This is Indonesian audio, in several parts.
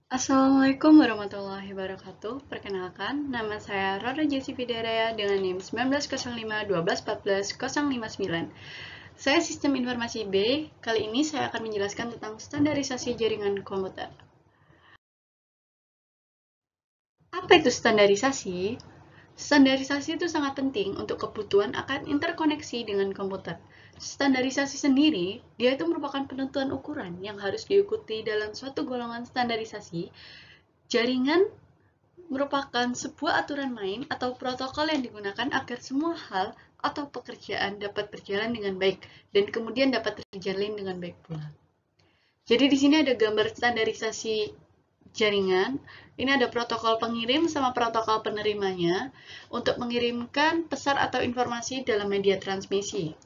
Assalamualaikum warahmatullahi wabarakatuh. Perkenalkan, nama saya Rara Jesi Fidaraya dengan NIM 1905 1214 059. Saya Sistem Informasi B. Kali ini saya akan menjelaskan tentang standarisasi jaringan komputer. Apa itu standarisasi? Standarisasi itu sangat penting untuk kebutuhan akan interkoneksi dengan komputer. Standarisasi sendiri, dia itu merupakan penentuan ukuran yang harus diikuti dalam suatu golongan standarisasi jaringan merupakan sebuah aturan main atau protokol yang digunakan agar semua hal atau pekerjaan dapat berjalan dengan baik dan kemudian dapat terjalin dengan baik pula. Jadi di sini ada gambar standarisasi jaringan. Ini ada protokol pengirim sama protokol penerimanya untuk mengirimkan pesan atau informasi dalam media transmisi.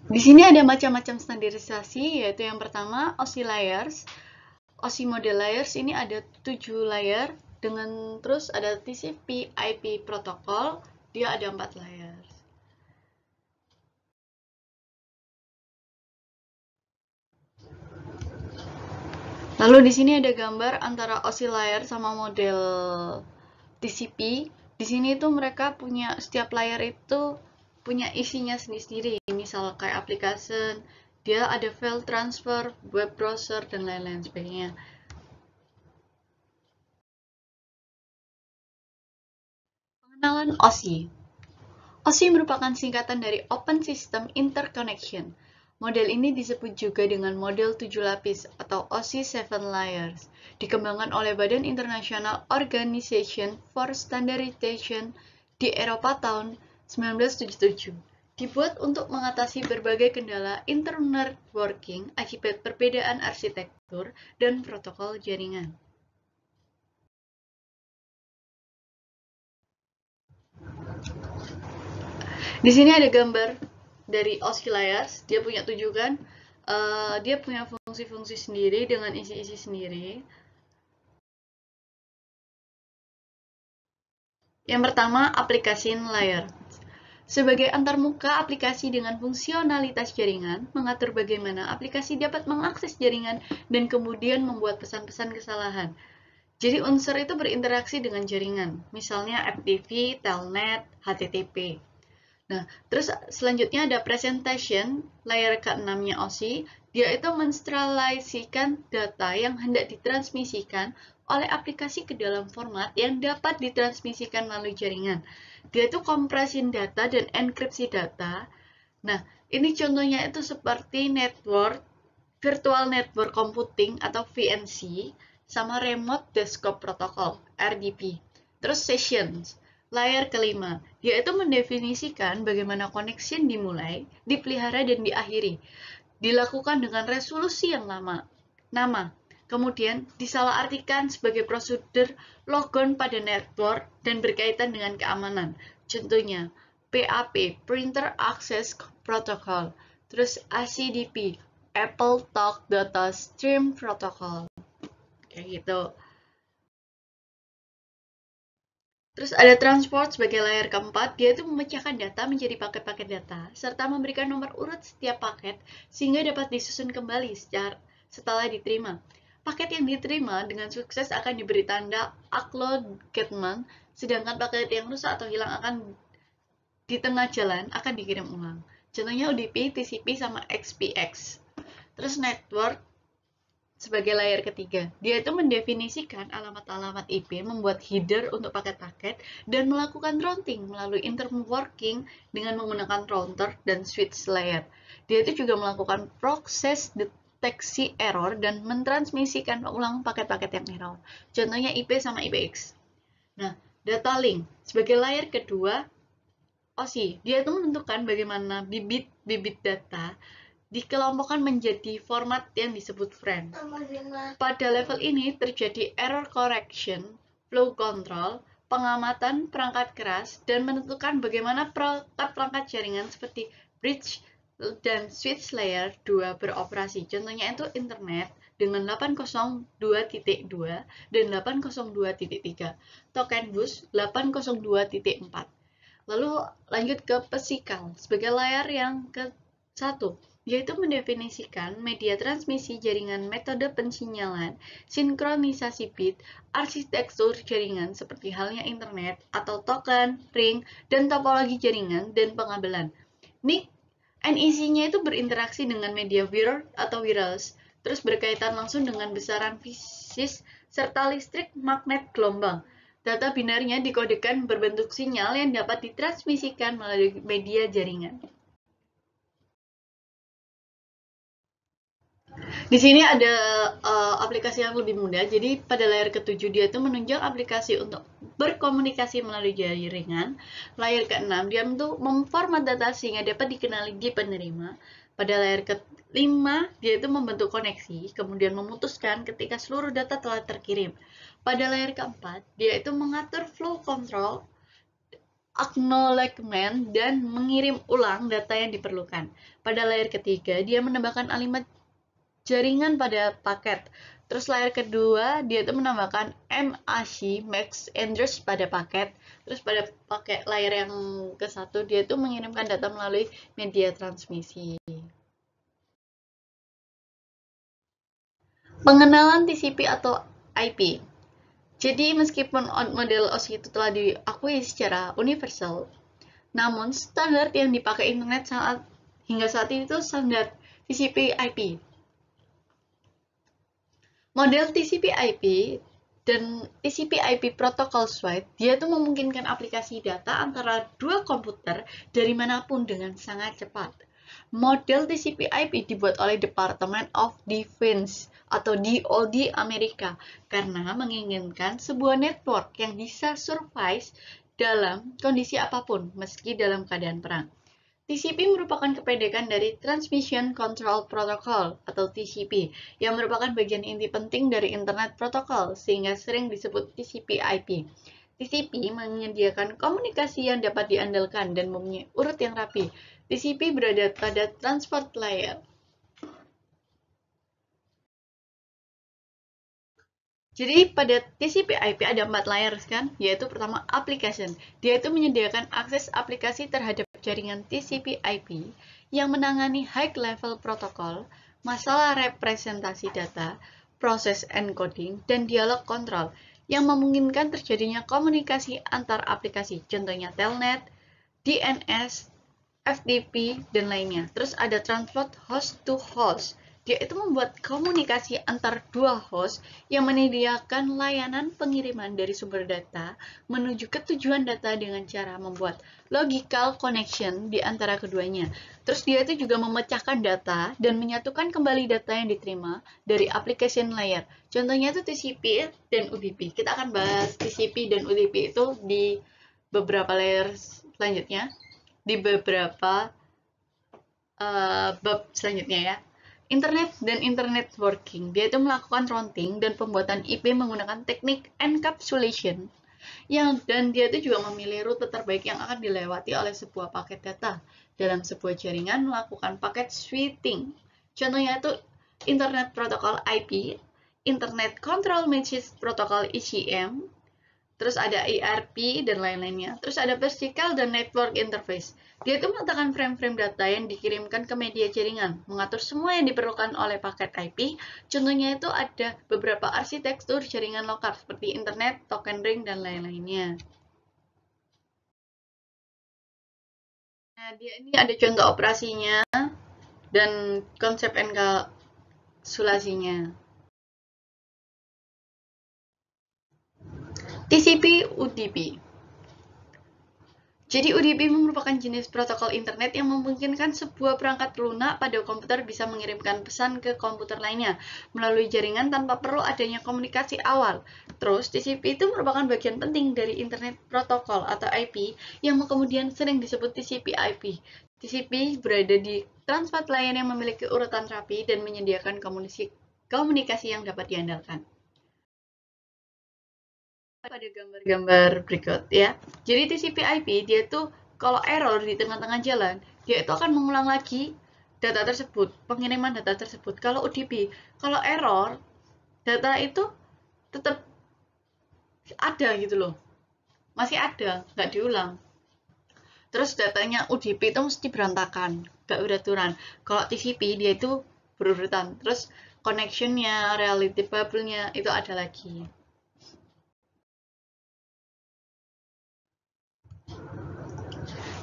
Di sini ada macam-macam standarisasi, yaitu yang pertama OSI layers. OSI model layers ini ada 7 layer dengan terus ada TCP IP protokol, dia ada 4 layers. Lalu di sini ada gambar antara OSI layer sama model TCP. Di sini tuh mereka punya setiap layer itu punya isinya sendiri-sendiri. Misal kayak aplikasi, dia ada file transfer, web browser dan lain-lain sebagainya. Pengenalan OSI. OSI merupakan singkatan dari Open System Interconnection. Model ini disebut juga dengan model 7 lapis atau OSI 7 Layers, dikembangkan oleh Badan International Organization for Standardization di Eropa tahun 1977. Dibuat untuk mengatasi berbagai kendala internetworking akibat perbedaan arsitektur dan protokol jaringan. Di sini ada gambar dari OSI Layers, dia punya 7 kan, dia punya fungsi-fungsi sendiri dengan isi-isi sendiri. Yang pertama, aplikasi layer. Sebagai antarmuka aplikasi dengan fungsionalitas jaringan, mengatur bagaimana aplikasi dapat mengakses jaringan dan kemudian membuat pesan-pesan kesalahan. Jadi unsur itu berinteraksi dengan jaringan, misalnya FTP, Telnet, HTTP. Nah, terus selanjutnya ada presentation, layer ke-6-nya OSI. Dia itu menstabilisikan data yang hendak ditransmisikan oleh aplikasi ke dalam format yang dapat ditransmisikan melalui jaringan. Dia itu kompresin data dan enkripsi data. Nah, ini contohnya itu seperti network, virtual network computing atau VNC, sama remote desktop protocol, RDP. Terus sessions, layar kelima, yaitu mendefinisikan bagaimana connection dimulai, dipelihara, dan diakhiri. Dilakukan dengan resolusi yang lama. Nama, kemudian disalahartikan sebagai prosedur logon pada network dan berkaitan dengan keamanan. Contohnya, PAP, Printer Access Protocol, terus ACDP, Apple Talk Data Stream Protocol. Kayak gitu. Terus ada transport sebagai layar keempat, dia itu memecahkan data menjadi paket-paket data, serta memberikan nomor urut setiap paket, sehingga dapat disusun kembali setelah diterima. Paket yang diterima dengan sukses akan diberi tanda acknowledgement, sedangkan paket yang rusak atau hilang akan di tengah jalan akan dikirim ulang. Contohnya UDP, TCP, sama XPX. Terus network sebagai layar ketiga. Dia itu mendefinisikan alamat-alamat IP, membuat header untuk paket-paket, dan melakukan routing melalui interworking dengan menggunakan router dan switch layer. Dia itu juga melakukan proses deteksi error dan mentransmisikan ulang paket-paket yang error. Contohnya IP sama IPX. Nah, data link sebagai layar kedua, OSI, dia itu menentukan bagaimana bibit-bibit data dikelompokkan menjadi format yang disebut frame. Pada level ini terjadi error correction, flow control, pengamatan perangkat keras, dan menentukan bagaimana perangkat-perangkat jaringan seperti bridge dan switch layer 2 beroperasi. Contohnya itu internet dengan 802.2 dan 802.3, token bus 802.4. Lalu lanjut ke physical sebagai layar yang ke-1. yaitu mendefinisikan media transmisi jaringan, metode pensinyalan, sinkronisasi bit, arsitektur jaringan seperti halnya internet atau token, ring, dan topologi jaringan dan pengabelan. NEC-nya itu berinteraksi dengan media wireless atau wireless, terus berkaitan langsung dengan besaran fisis serta listrik magnet gelombang. Data binarnya dikodekan berbentuk sinyal yang dapat ditransmisikan melalui media jaringan. Di sini ada aplikasi yang lebih mudah. Jadi pada layar ketujuh dia itu menunjuk aplikasi untuk berkomunikasi melalui jaringan. Layar ke-6 dia untuk memformat data sehingga dapat dikenali di penerima. Pada layar ke-5 dia itu membentuk koneksi, kemudian memutuskan ketika seluruh data telah terkirim. Pada layar ke-4 dia itu mengatur flow control, acknowledgement, dan mengirim ulang data yang diperlukan. Pada layar ketiga dia menambahkan alimat jaringan pada paket. Terus layar kedua dia itu menambahkan MAC max address pada paket. Terus pada pakai layar yang ke-1 dia itu mengirimkan data melalui media transmisi. Pengenalan TCP atau IP. Jadi meskipun model OSI itu telah diakui secara universal, namun standar yang dipakai internet hingga saat ini itu standar TCP IP. Model TCP/IP dan TCP/IP Protocol Suite, dia itu memungkinkan aplikasi data antara dua komputer dari manapun dengan sangat cepat. Model TCP/IP dibuat oleh Department of Defense atau DoD Amerika karena menginginkan sebuah network yang bisa survive dalam kondisi apapun meski dalam keadaan perang. TCP merupakan kependekan dari Transmission Control Protocol atau TCP, yang merupakan bagian inti penting dari Internet Protocol, sehingga sering disebut TCP/IP. TCP menyediakan komunikasi yang dapat diandalkan dan mempunyai urut yang rapi. TCP berada pada transport layer. Jadi pada TCP/IP ada 4 layers kan, yaitu pertama application. Dia itu menyediakan akses aplikasi terhadap jaringan TCP/IP yang menangani high level protokol, masalah representasi data, proses encoding, dan dialog kontrol yang memungkinkan terjadinya komunikasi antar aplikasi, contohnya telnet, DNS, FTP, dan lainnya. Terus ada transport host to host. Dia itu membuat komunikasi antar dua host yang menyediakan layanan pengiriman dari sumber data menuju ke tujuan data dengan cara membuat logical connection di antara keduanya. Terus dia itu juga memecahkan data dan menyatukan kembali data yang diterima dari application layer. Contohnya itu TCP dan UDP. Kita akan bahas TCP dan UDP itu di beberapa layer selanjutnya, di beberapa bab selanjutnya ya. Internet dan internet working, dia itu melakukan routing dan pembuatan IP menggunakan teknik encapsulation dan dia itu juga memilih rute terbaik yang akan dilewati oleh sebuah paket data dalam sebuah jaringan melakukan paket switching. Contohnya itu Internet Protocol IP, Internet Control Message Protocol ECM, terus ada ERP dan lain-lainnya. Terus ada physical dan network interface. Dia itu meletakkan frame-frame data yang dikirimkan ke media jaringan, mengatur semua yang diperlukan oleh paket IP. Contohnya itu ada beberapa arsitektur jaringan lokal seperti internet, token ring, dan lain-lainnya. Nah, dia ini ada contoh operasinya dan konsep enkapsulasinya. TCP UDP. Jadi UDP merupakan jenis protokol internet yang memungkinkan sebuah perangkat lunak pada komputer bisa mengirimkan pesan ke komputer lainnya melalui jaringan tanpa perlu adanya komunikasi awal. Terus TCP itu merupakan bagian penting dari internet protokol atau IP yang kemudian sering disebut TCP/IP. TCP berada di transport layer yang memiliki urutan rapi dan menyediakan komunikasi yang dapat diandalkan. Pada gambar-gambar berikut ya. Jadi TCP/IP dia tuh kalau error di tengah-tengah jalan, dia itu akan mengulang lagi data tersebut, pengiriman data tersebut. Kalau UDP, kalau error, data itu tetap ada gitu loh. Masih ada, nggak diulang. Terus datanya UDP itu mesti berantakan, gak beraturan. Kalau TCP dia itu berurutan. Terus connectionnya, reality bubble-nya itu ada lagi.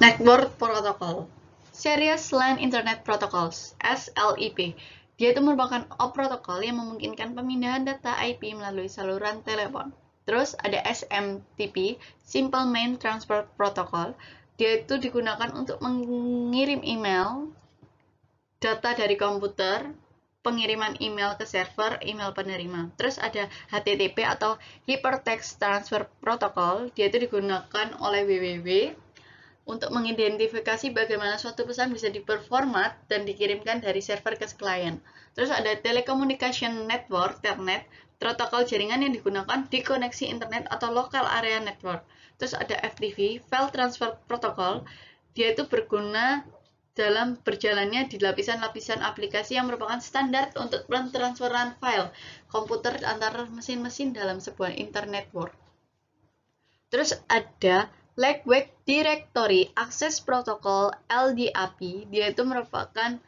Network Protocol, Serious LAN Internet Protocols (SLIP). Dia itu merupakan protokol yang memungkinkan pemindahan data IP melalui saluran telepon. Terus ada SMTP, Simple Mail Transfer Protocol. Dia itu digunakan untuk mengirim email, data dari komputer, pengiriman email ke server, email penerima. Terus ada HTTP atau Hypertext Transfer Protocol. Dia itu digunakan oleh WWW untuk mengidentifikasi bagaimana suatu pesan bisa diperformat dan dikirimkan dari server ke klien. Terus ada Telecommunication Network, Telnet, protokol jaringan yang digunakan di koneksi internet atau local area network. Terus ada FTP, File Transfer Protocol, dia itu berguna dalam berjalannya di lapisan-lapisan aplikasi yang merupakan standar untuk transferan file komputer antar mesin-mesin dalam sebuah internet network. Terus ada Lightweight Directory Access Protocol (LDAP). Dia itu merupakan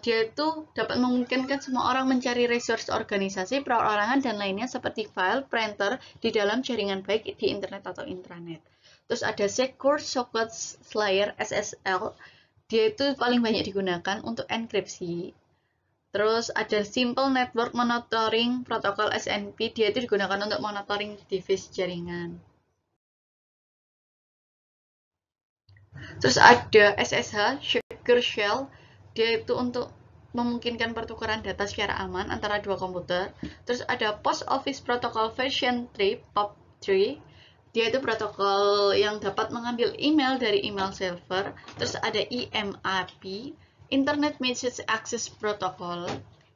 dia itu dapat memungkinkan semua orang mencari resource organisasi, perorangan, dan lainnya seperti file, printer di dalam jaringan baik di internet atau intranet. Terus ada Secure Socket Layer (SSL). Dia itu paling banyak digunakan untuk enkripsi. Terus ada Simple Network Monitoring Protocol (SNP). Dia itu digunakan untuk monitoring device jaringan. Terus ada SSH, Secure Shell. Dia itu untuk memungkinkan pertukaran data secara aman antara dua komputer. Terus ada Post Office Protocol version 3, POP3. Dia itu protokol yang dapat mengambil email dari email server. Terus ada IMAP, Internet Message Access Protocol,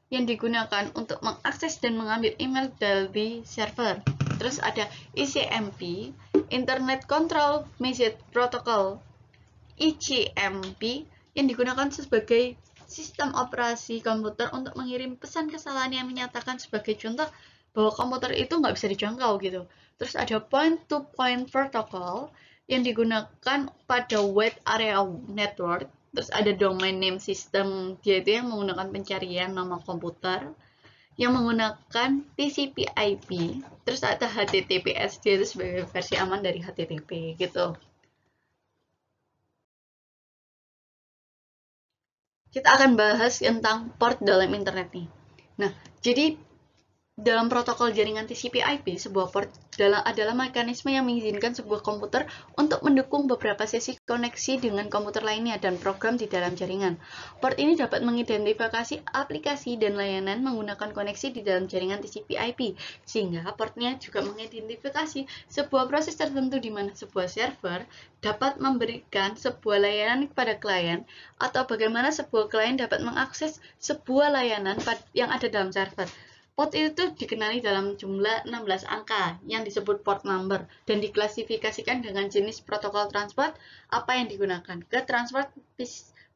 yang digunakan untuk mengakses dan mengambil email dari server. Terus ada ICMP, Internet Control Message Protocol, ICMP, yang digunakan sebagai sistem operasi komputer untuk mengirim pesan kesalahan yang menyatakan sebagai contoh bahwa komputer itu nggak bisa dijangkau gitu. Terus ada point-to-point protocol yang digunakan pada wide area network. Terus ada domain name system, dia itu yang menggunakan pencarian nama komputer yang menggunakan TCP/IP. Terus ada HTTPS, dia itu sebagai versi aman dari HTTP gitu. Kita akan bahas tentang port dalam internet nih. Nah, jadi dalam protokol jaringan TCP/IP, sebuah port adalah mekanisme yang mengizinkan sebuah komputer untuk mendukung beberapa sesi koneksi dengan komputer lainnya dan program di dalam jaringan. Port ini dapat mengidentifikasi aplikasi dan layanan menggunakan koneksi di dalam jaringan TCP/IP, sehingga portnya juga mengidentifikasi sebuah proses tertentu di mana sebuah server dapat memberikan sebuah layanan kepada klien, atau bagaimana sebuah klien dapat mengakses sebuah layanan yang ada dalam server. Port itu dikenali dalam jumlah 16 angka yang disebut port number dan diklasifikasikan dengan jenis protokol transport apa yang digunakan ke transport,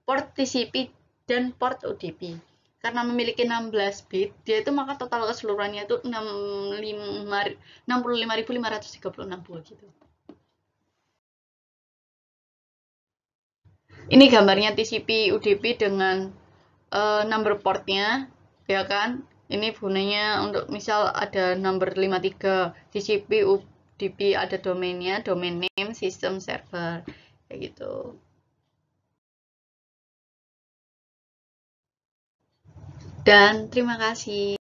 port TCP, dan port UDP. Karena memiliki 16 bit, dia itu maka total keseluruhannya itu 65.536 gitu. Ini gambarnya TCP UDP dengan number portnya, ya kan? Ini gunanya untuk misal ada number 53 TCP UDP, ada domainnya, domain name, system, server, kayak gitu. Dan terima kasih.